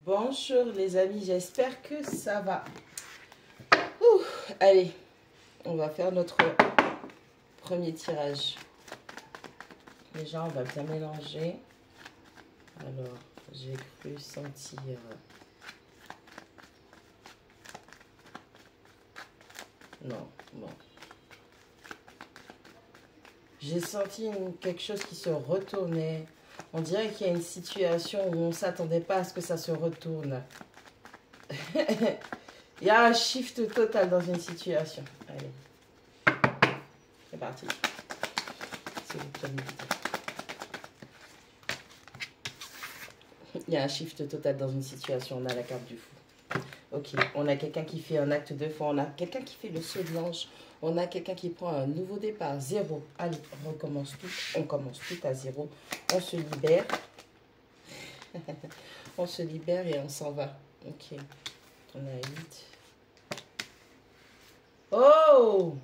Bonjour les amis, j'espère que ça va. Ouh, allez, on va faire notre premier tirage. Déjà, on va bien mélanger. Alors, j'ai cru sentir... Non, bon. J'ai senti quelque chose qui se retournait. On dirait qu'il y a une situation où on ne s'attendait pas à ce que ça se retourne. Il y a un shift total dans une situation. Allez, c'est parti. Il y a un shift total dans une situation. On a la carte du fou. Ok, on a quelqu'un qui fait un acte de foi. On a quelqu'un qui fait le saut de l'ange. On a quelqu'un qui prend un nouveau départ. Zéro. Allez, on recommence tout. On commence tout à zéro. On se libère. On se libère et on s'en va. Ok. On a 8. Oh!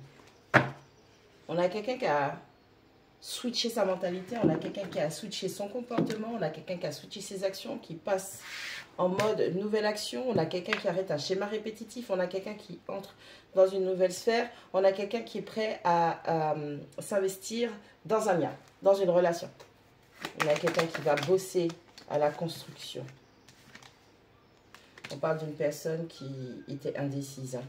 On a quelqu'un qui a switché sa mentalité. On a quelqu'un qui a switché son comportement. On a quelqu'un qui a switché ses actions, qui passe en mode nouvelle action. On a quelqu'un qui arrête un schéma répétitif. On a quelqu'un qui entre dans une nouvelle sphère. On a quelqu'un qui est prêt à s'investir dans un lien, dans une relation. On a quelqu'un qui va bosser à la construction. On parle d'une personne qui était indécise.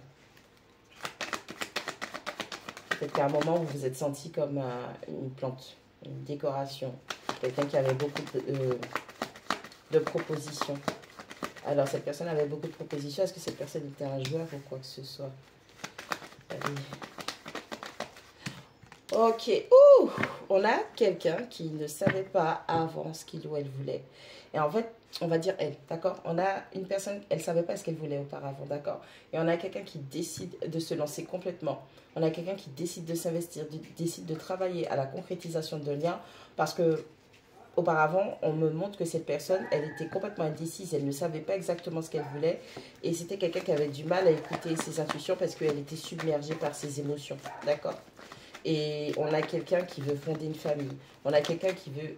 Peut-être qu'à un moment, vous vous êtes senti comme une plante, une décoration. Quelqu'un qui avait beaucoup de propositions. Alors, cette personne avait beaucoup de propositions. Est-ce que cette personne était un joueur ou quoi que ce soit? Allez. Ok. Ouh, on a quelqu'un qui ne savait pas avant ce qu'il ou elle voulait. Et en fait, on va dire elle, d'accord? On a une personne, elle ne savait pas ce qu'elle voulait auparavant, d'accord? Et on a quelqu'un qui décide de se lancer complètement. On a quelqu'un qui décide de s'investir, décide de travailler à la concrétisation de liens. Parce que auparavant, on me montre que cette personne, elle était complètement indécise. Elle ne savait pas exactement ce qu'elle voulait. Et c'était quelqu'un qui avait du mal à écouter ses intuitions parce qu'elle était submergée par ses émotions, d'accord? Et on a quelqu'un qui veut fonder une famille. On a quelqu'un qui veut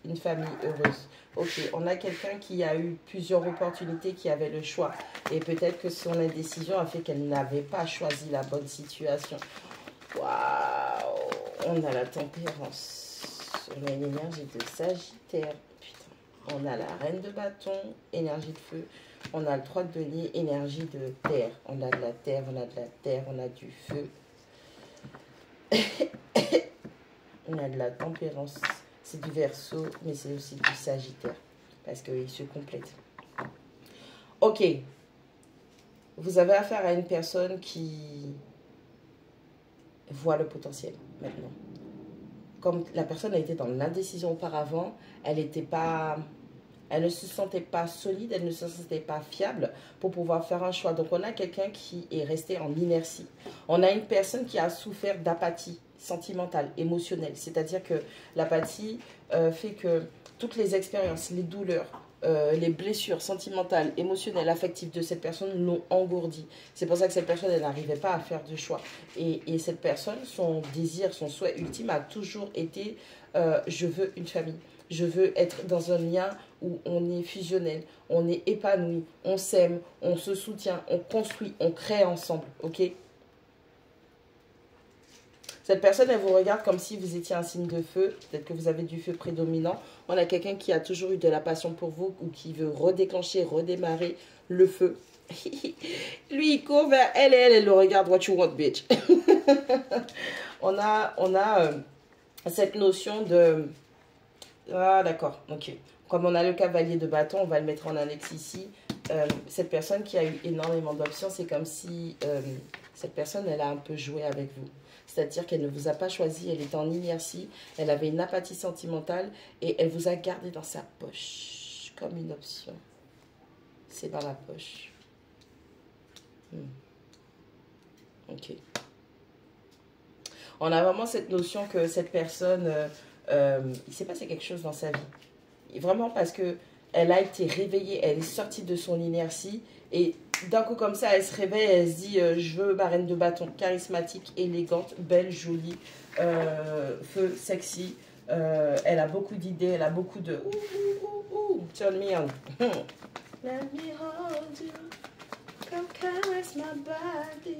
une famille heureuse. Ok, on a quelqu'un qui a eu plusieurs opportunités, qui avait le choix. Et peut-être que son indécision a fait qu'elle n'avait pas choisi la bonne situation. Waouh! On a la tempérance. On a une énergie de Sagittaire. Putain. On a la reine de bâton, énergie de feu. On a le 3 de denier, énergie de terre. On a de la terre, on a de la terre, on a du feu. On a de la tempérance. C'est du Verseau, mais c'est aussi du Sagittaire. Parce qu'ils se complètent. Ok. Vous avez affaire à une personne qui voit le potentiel maintenant. Comme la personne a été dans l'indécision auparavant, elle ne se sentait pas solide, elle ne se sentait pas fiable pour pouvoir faire un choix. Donc on a quelqu'un qui est resté en inertie. On a une personne qui a souffert d'apathie sentimentale, émotionnelle. C'est-à-dire que l'apathie fait que toutes les expériences, les douleurs, les blessures sentimentales, émotionnelles, affectives de cette personne l'ont engourdi. C'est pour ça que cette personne, elle n'arrivait pas à faire de choix. Et cette personne, son désir, son souhait ultime a toujours été je veux une famille. Je veux être dans un lien où on est fusionnel, on est épanoui, on s'aime, on se soutient, on construit, on crée ensemble, ok? Cette personne, elle vous regarde comme si vous étiez un signe de feu. Peut-être que vous avez du feu prédominant. On a quelqu'un qui a toujours eu de la passion pour vous ou qui veut redéclencher, redémarrer le feu. Lui, il court vers elle et elle le regarde. What you want, bitch? on a cette notion de... Ah, d'accord, ok. Comme on a le cavalier de bâton, on va le mettre en annexe ici. Cette personne qui a eu énormément d'options, c'est comme si cette personne, elle a un peu joué avec vous. C'est-à-dire qu'elle ne vous a pas choisi, elle était en inertie, elle avait une apathie sentimentale et elle vous a gardé dans sa poche comme une option. C'est dans la poche. Ok. On a vraiment cette notion que cette personne, il s'est passé quelque chose dans sa vie. Et vraiment parce que elle a été réveillée, elle est sortie de son inertie et d'un coup comme ça, elle se réveille, elle se dit je veux ma reine de bâton, charismatique, élégante, belle, jolie, feu, sexy. Elle a beaucoup d'idées, elle a beaucoup de turn me on. Let me hold you. Come caress my body.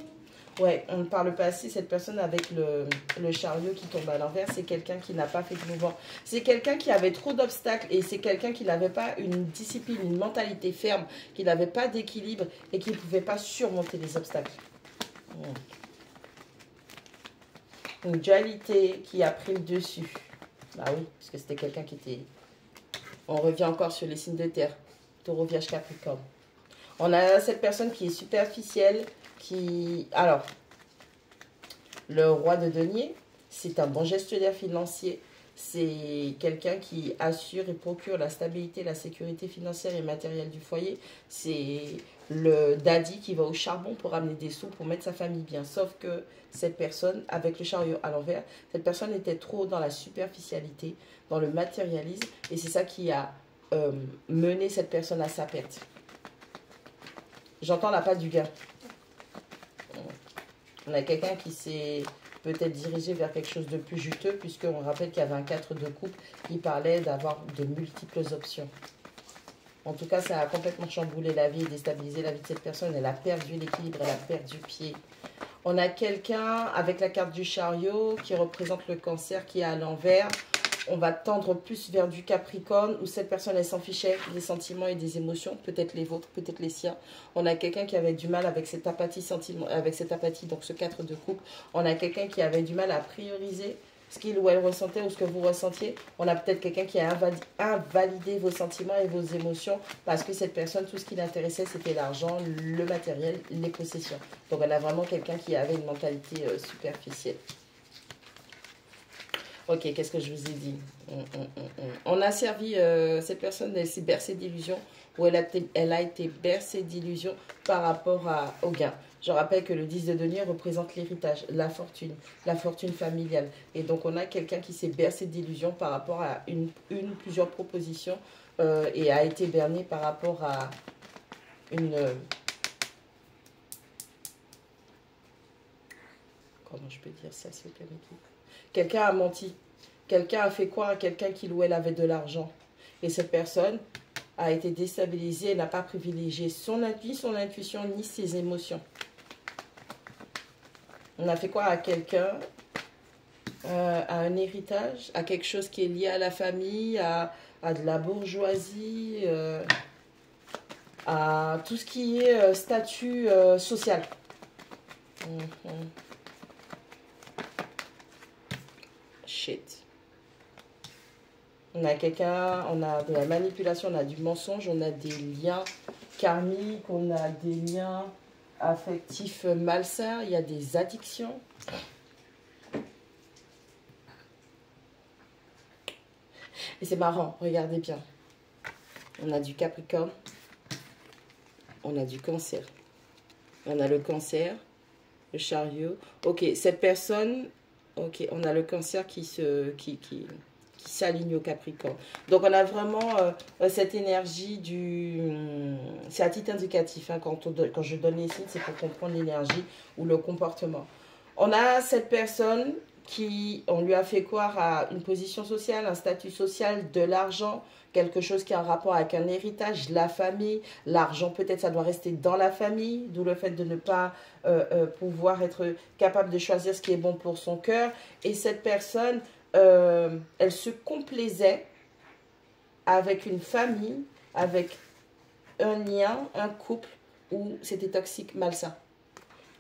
Ouais, on ne parle pas assez, cette personne avec le chariot qui tombe à l'envers, c'est quelqu'un qui n'a pas fait de mouvement. C'est quelqu'un qui avait trop d'obstacles et c'est quelqu'un qui n'avait pas une discipline, une mentalité ferme, qui n'avait pas d'équilibre et qui ne pouvait pas surmonter les obstacles. Une dualité qui a pris le dessus. Bah oui, parce que c'était quelqu'un qui était... On revient encore sur les signes de terre. Taureau, Vierge, Capricorne. On a cette personne qui est superficielle, qui... Alors, le roi de denier, c'est un bon gestionnaire financier. C'est quelqu'un qui assure et procure la stabilité, la sécurité financière et matérielle du foyer. C'est le daddy qui va au charbon pour amener des sous, pour mettre sa famille bien. Sauf que cette personne, avec le chariot à l'envers, cette personne était trop dans la superficialité, dans le matérialisme. Et c'est ça qui a mené cette personne à sa perte. J'entends la patte du gain. On a quelqu'un qui s'est peut-être dirigé vers quelque chose de plus juteux, puisqu'on rappelle qu'il y avait un 4 de coupe qui parlait d'avoir de multiples options. En tout cas, ça a complètement chamboulé la vie et déstabilisé la vie de cette personne. Elle a perdu l'équilibre, elle a perdu pied. On a quelqu'un avec la carte du chariot qui représente le cancer qui est à l'envers. On va tendre plus vers du Capricorne où cette personne, elle s'en fichait des sentiments et des émotions, peut-être les vôtres, peut-être les siens. On a quelqu'un qui avait du mal avec cette apathie, donc ce 4 de coupe. On a quelqu'un qui avait du mal à prioriser ce qu'il ou elle ressentait ou ce que vous ressentiez. On a peut-être quelqu'un qui a invalidé vos sentiments et vos émotions parce que cette personne, tout ce qui l'intéressait, c'était l'argent, le matériel, les possessions. Donc, on a vraiment quelqu'un qui avait une mentalité superficielle. Ok, qu'est-ce que je vous ai dit? On a servi, cette personne, elle s'est bercée d'illusions, ou elle a été bercée d'illusions par rapport au gain. Je rappelle que le 10 de denier représente l'héritage, la fortune familiale. Et donc, on a quelqu'un qui s'est bercé d'illusions par rapport à plusieurs propositions et a été berné par rapport à une... comment je peux dire ça, s'il vous plaît, Mickey? Quelqu'un a menti. Quelqu'un a fait croire à quelqu'un qu'il ou elle avait de l'argent. Et cette personne a été déstabilisée et n'a pas privilégié son intuition, ni ses émotions. On a fait croire à quelqu'un, à un héritage, à quelque chose qui est lié à la famille, à de la bourgeoisie, à tout ce qui est statut social. Shit. On a quelqu'un, on a de la manipulation, on a du mensonge, on a des liens karmiques, on a des liens affectifs malsains, il y a des addictions. Et c'est marrant, regardez bien. On a du Capricorne, on a du Cancer. On a le Cancer, le Chariot. Ok, cette personne, ok, on a le Cancer qui s'aligne au Capricorne. Donc, on a vraiment cette énergie du... C'est à titre indicatif, hein, quand je donne les signes, c'est pour comprendre l'énergie ou le comportement. On a cette personne qui, on lui a fait croire à une position sociale, un statut social, de l'argent, quelque chose qui a un rapport avec un héritage, la famille, l'argent peut-être ça doit rester dans la famille, d'où le fait de ne pas pouvoir être capable de choisir ce qui est bon pour son cœur. Et cette personne, elle se complaisait avec une famille, avec un lien, un couple où c'était toxique, malsain.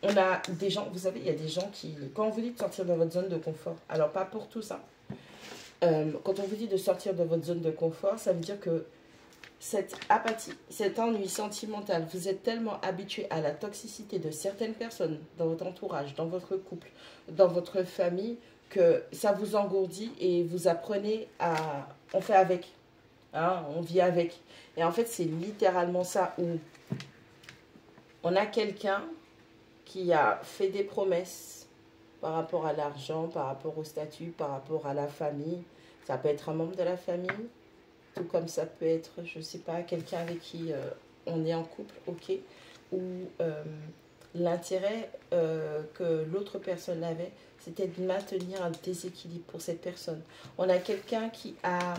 On a des gens, vous savez, il y a des gens qui, quand on vous dit de sortir de votre zone de confort, alors pas pour tous, hein, quand on vous dit de sortir de votre zone de confort, ça veut dire que cette apathie, cet ennui sentimental, vous êtes tellement habitué à la toxicité de certaines personnes dans votre entourage, dans votre couple, dans votre famille, que ça vous engourdit et vous apprenez à... On fait avec, hein, on vit avec. Et en fait, c'est littéralement ça où on a quelqu'un qui a fait des promesses par rapport à l'argent, par rapport au statut, par rapport à la famille. Ça peut être un membre de la famille, tout comme ça peut être, je ne sais pas, quelqu'un avec qui on est en couple, ok, ou l'intérêt que l'autre personne avait, c'était de maintenir un déséquilibre pour cette personne. On a quelqu'un qui a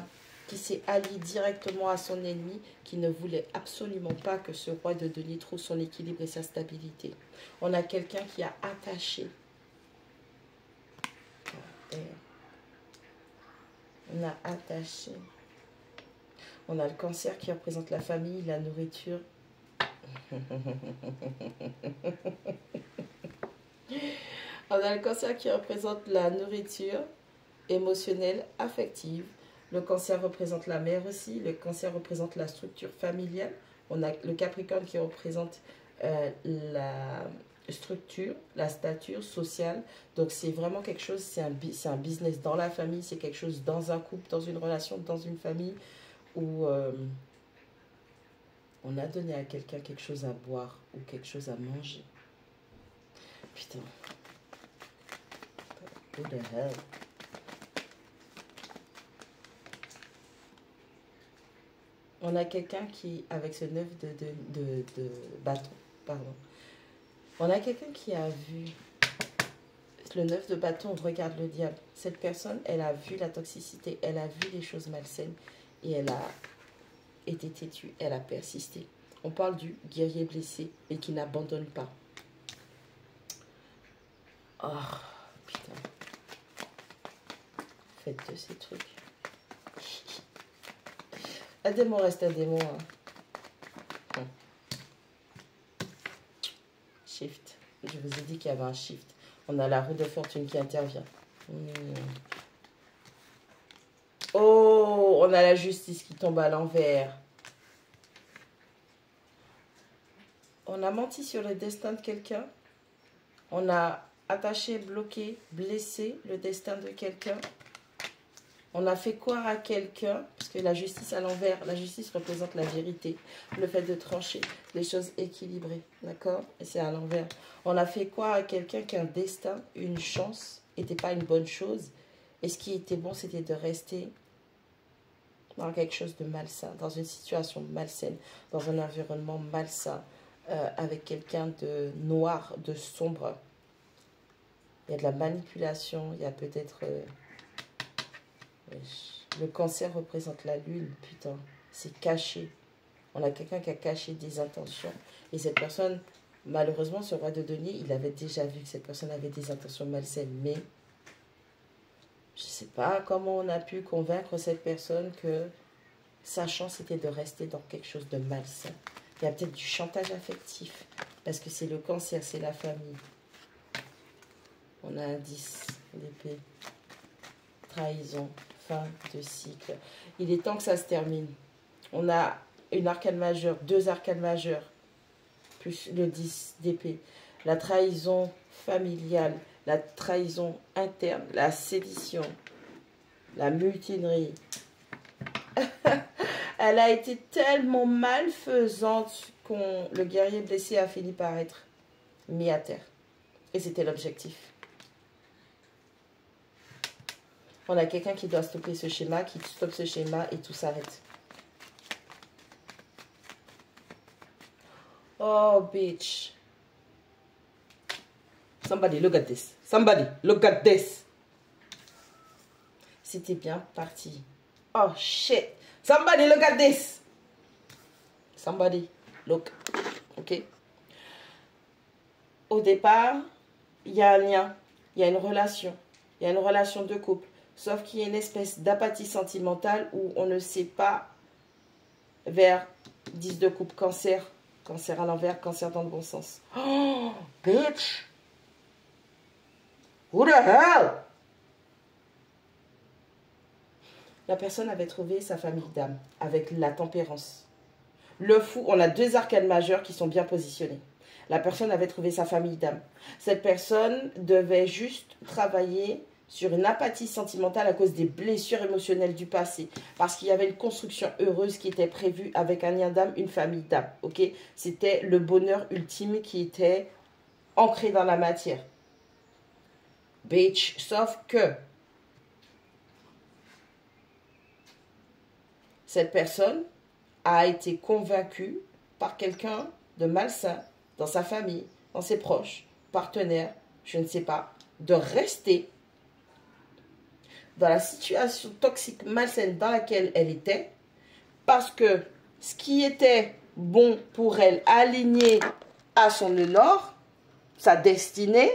qui s'est allié directement à son ennemi, qui ne voulait absolument pas que ce roi de denier trouve son équilibre et sa stabilité. On a quelqu'un qui a attaché. On a attaché. On a le cancer qui représente la famille, la nourriture. On a le cancer qui représente la nourriture émotionnelle, affective. Le cancer représente la mère aussi. Le cancer représente la structure familiale. On a le capricorne qui représente la structure, la stature sociale. Donc c'est vraiment quelque chose, c'est un business dans la famille, c'est quelque chose dans un couple, dans une relation, dans une famille où on a donné à quelqu'un quelque chose à boire ou quelque chose à manger. Putain. Who the hell? On a quelqu'un qui, avec ce 9 de bâton, pardon. On a quelqu'un qui a vu le 9 de bâton, regarde le diable. Cette personne, elle a vu la toxicité, elle a vu les choses malsaines et elle a été têtue, elle a persisté. On parle du guerrier blessé et qui n'abandonne pas. Oh, putain. Faites de ces trucs. Un démon reste un démon. Hein. Shift. Je vous ai dit qu'il y avait un shift. On a la roue de fortune qui intervient. Oh, on a la justice qui tombe à l'envers. On a menti sur le destin de quelqu'un. On a attaché, bloqué, blessé le destin de quelqu'un. On a fait croire à quelqu'un, parce que la justice à l'envers, la justice représente la vérité, le fait de trancher, les choses équilibrées, d'accord? Et c'est à l'envers. On a fait croire à quelqu'un qu'un destin, une chance, n'était pas une bonne chose. Et ce qui était bon, c'était de rester dans quelque chose de malsain, dans une situation malsaine, dans un environnement malsain, avec quelqu'un de noir, de sombre. Il y a de la manipulation, il y a peut-être... le cancer représente la lune, putain, c'est caché. On a quelqu'un qui a caché des intentions. Et cette personne, malheureusement, ce roi de denier, il avait déjà vu que cette personne avait des intentions malsaines. Mais je ne sais pas comment on a pu convaincre cette personne que sa chance c'était de rester dans quelque chose de malsain. Il y a peut-être du chantage affectif. Parce que c'est le cancer, c'est la famille. On a un 10 d'épée. Trahison. Fin de cycle. Il est temps que ça se termine. On a une arcane majeure, 2 arcanes majeures, plus le 10 d'épée. La trahison familiale, la trahison interne, la sédition, la mutinerie. Elle a été tellement malfaisante que le guerrier blessé a fini par être mis à terre. Et c'était l'objectif. On a quelqu'un qui doit stopper ce schéma, qui stoppe ce schéma et tout s'arrête. Oh, bitch. Somebody, look at this. Somebody, look at this. C'était bien parti. Oh, shit. Somebody, look at this. Somebody, look. OK? Au départ, il y a un lien. Il y a une relation. Il y a une relation de couple. Sauf qu'il y a une espèce d'apathie sentimentale où on ne sait pas vers 10 de coupe, cancer. Cancer à l'envers, cancer dans le bon sens. Oh, bitch! Who the hell? La personne avait trouvé sa famille d'âme avec la tempérance. Le fou, on a 2 arcanes majeures qui sont bien positionnés. La personne avait trouvé sa famille d'âme. Cette personne devait juste travailler sur une apathie sentimentale à cause des blessures émotionnelles du passé. Parce qu'il y avait une construction heureuse qui était prévue avec un lien d'âme, une famille d'âme. Ok? C'était le bonheur ultime qui était ancré dans la matière. Bitch, sauf que cette personne a été convaincue par quelqu'un de malsain dans sa famille, dans ses proches, partenaires, je ne sais pas, de rester dans la situation toxique, malsaine dans laquelle elle était, parce que ce qui était bon pour elle, aligné à son honneur, sa destinée,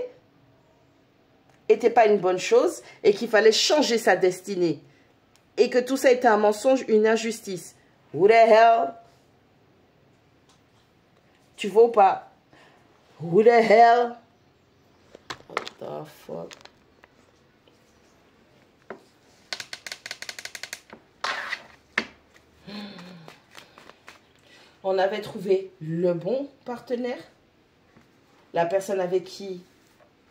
n'était pas une bonne chose et qu'il fallait changer sa destinée. Et que tout ça était un mensonge, une injustice. Who the hell? Tu vois ou pas? Who the hell? What the fuck? On avait trouvé le bon partenaire, la personne avec qui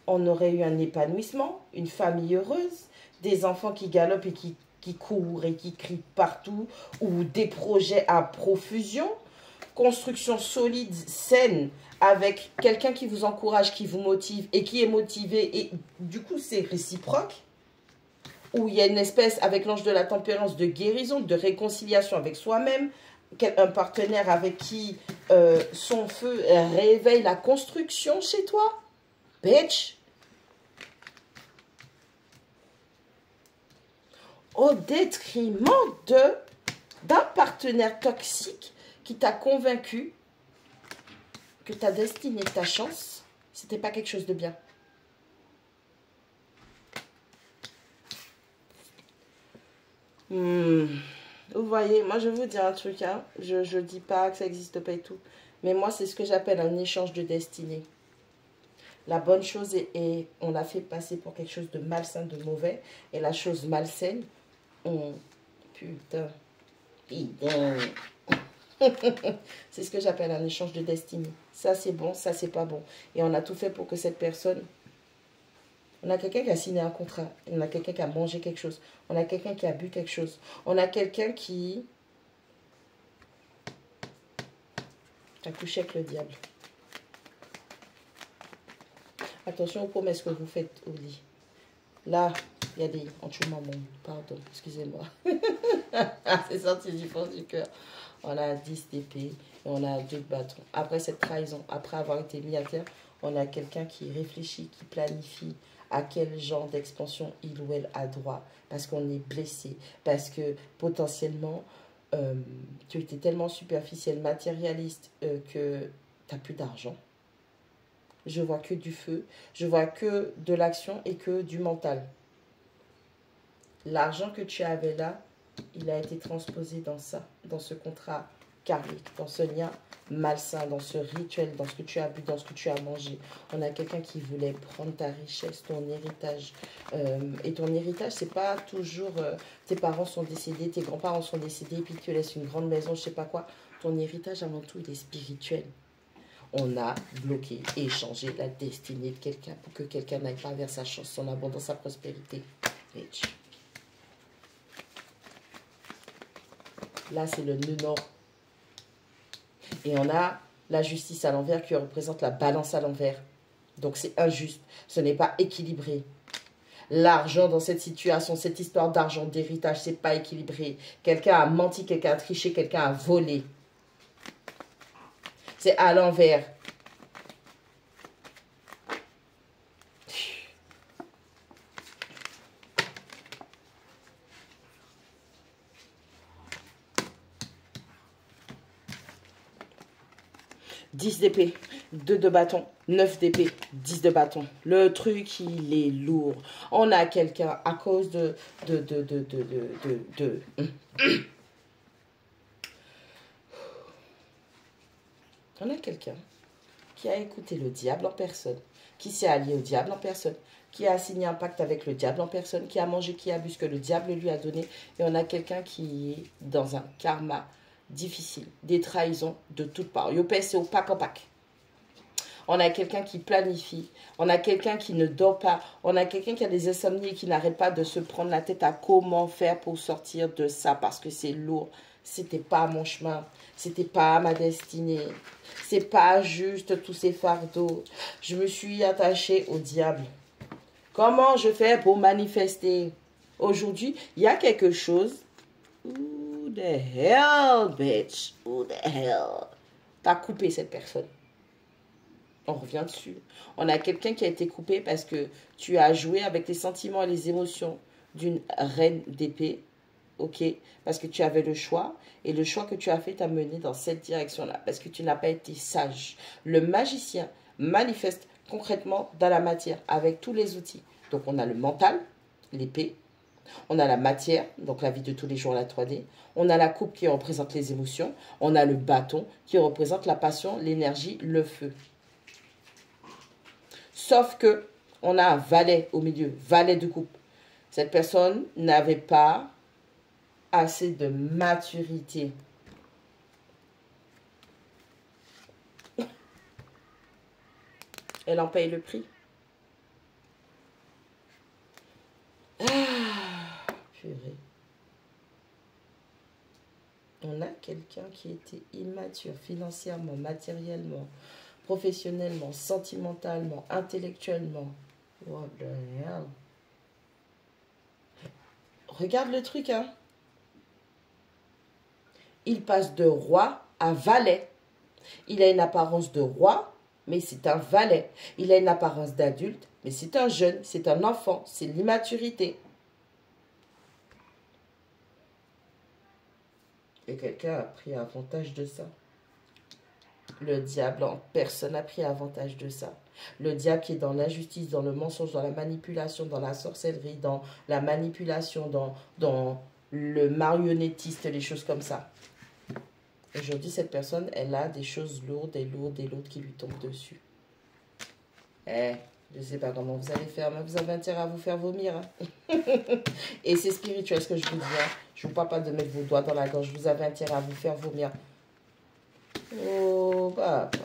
on aurait eu un épanouissement, une famille heureuse, des enfants qui galopent et qui courent et qui crient partout, ou des projets à profusion, construction solide, saine, avec quelqu'un qui vous encourage, qui vous motive et qui est motivé, et du coup c'est réciproque, où il y a une espèce, avec l'ange de la tempérance, de guérison, de réconciliation avec soi-même, un partenaire avec qui son feu réveille la construction chez toi. Bitch. Au détriment d'un partenaire toxique qui t'a convaincu que ta destinée, ta chance, c'était pas quelque chose de bien. Vous voyez, moi je vais vous dire un truc, hein. Je dis pas que ça n'existe pas et tout. Mais moi, c'est ce que j'appelle un échange de destinée. La bonne chose est on l'a fait passer pour quelque chose de malsain, de mauvais. Et la chose malsaine, putain. C'est ce que j'appelle un échange de destinée. Ça c'est bon, ça c'est pas bon. Et on a tout fait pour que cette personne... On a quelqu'un qui a signé un contrat. On a quelqu'un qui a mangé quelque chose. On a quelqu'un qui a bu quelque chose. On a quelqu'un qui a couché avec le diable. Attention aux promesses que vous faites au lit. Là, il y a des... En dessous de maman, pardon, excusez-moi. C'est sorti du fond du cœur. On a 10 d'épée et on a 2 bâtons. Après cette trahison, après avoir été mis à terre, on a quelqu'un qui réfléchit, qui planifie à quel genre d'expansion il ou elle a droit. Parce qu'on est blessé. Parce que potentiellement, tu étais tellement superficiel, matérialiste, que tu n'as plus d'argent. Je vois que du feu. Je vois que de l'action et que du mental. L'argent que tu avais là, il a été transposé dans ça, dans ce contrat karmique, dans ce lien malsain, dans ce rituel, dans ce que tu as bu, dans ce que tu as mangé. On a quelqu'un qui voulait prendre ta richesse, ton héritage. Et ton héritage, c'est pas toujours... tes parents sont décédés, tes grands-parents sont décédés, et puis tu laisses une grande maison, je sais pas quoi. Ton héritage, avant tout, il est spirituel. On a bloqué et changé la destinée de quelqu'un pour que quelqu'un n'aille pas vers sa chance, son abondance, sa prospérité. Bitch. Là, c'est le nœud nord. Et on a la justice à l'envers qui représente la balance à l'envers. Donc, c'est injuste. Ce n'est pas équilibré. L'argent dans cette situation, cette histoire d'argent, d'héritage, c'est pas équilibré. Quelqu'un a menti, quelqu'un a triché, quelqu'un a volé. C'est à l'envers. « 10 d'épée, 2 de bâton, 9 d'épée, 10 de bâton. » Le truc, il est lourd. On a quelqu'un à cause On a quelqu'un qui a écouté le diable en personne, qui s'est allié au diable en personne, qui a signé un pacte avec le diable en personne, qui a mangé, qui a bu ce que le diable lui a donné. Et on a quelqu'un qui est dans un karma difficile, des trahisons de toutes parts. Yo c'est au pack en pack. On a quelqu'un qui planifie, on a quelqu'un qui ne dort pas, on a quelqu'un qui a des insomnies et qui n'arrête pas de se prendre la tête à comment faire pour sortir de ça parce que c'est lourd. C'était pas mon chemin, c'était pas ma destinée, c'est pas juste tous ces fardeaux. Je me suis attachée au diable. Comment je fais pour manifester? Aujourd'hui, il y a quelque chose. Who the hell, bitch? Who the hell? T'as coupé cette personne. On revient dessus. On a quelqu'un qui a été coupé parce que tu as joué avec les sentiments et les émotions d'une reine d'épée. Ok, parce que tu avais le choix et le choix que tu as fait t'a mené dans cette direction-là parce que tu n'as pas été sage. Le magicien manifeste concrètement dans la matière avec tous les outils. Donc on a le mental, l'épée, on a la matière, donc la vie de tous les jours, la 3D, on a la coupe qui représente les émotions, on a le bâton qui représente la passion, l'énergie, le feu. Sauf que on a un valet au milieu, valet de coupe. Cette personne n'avait pas assez de maturité. Elle en paye le prix. Ah, purée. On a quelqu'un qui était immature financièrement, matériellement, professionnellement, sentimentalement, intellectuellement. What the hell? Regarde le truc, hein. Il passe de roi à valet. Il a une apparence de roi, mais c'est un valet. Il a une apparence d'adulte, mais c'est un jeune, c'est un enfant, c'est l'immaturité. Et quelqu'un a pris avantage de ça. Le diable en personne a pris avantage de ça. Le diable qui est dans l'injustice, dans le mensonge, dans la manipulation, dans la sorcellerie, dans la manipulation, dans le marionnettiste, les choses comme ça. Aujourd'hui, cette personne, elle a des choses lourdes et lourdes et lourdes qui lui tombent dessus. Je ne sais pas comment vous allez faire, mais vous avez intérêt à vous faire vomir. Hein. Et c'est spirituel ce que je vous dis. Hein. Je ne vous parle pas de mettre vos doigts dans la gorge. Vous avez intérêt à vous faire vomir. Oh, papa.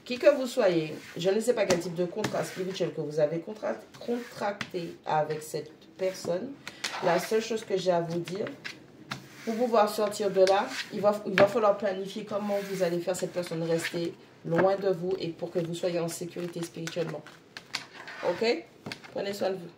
Qui que vous soyez, je ne sais pas quel type de contrat spirituel que vous avez contracté avec cette personne. La seule chose que j'ai à vous dire, pour pouvoir sortir de là, il va falloir planifier comment vous allez faire cette personne rester loin de vous et pour que vous soyez en sécurité spirituellement. Ok? Prenez soin de vous.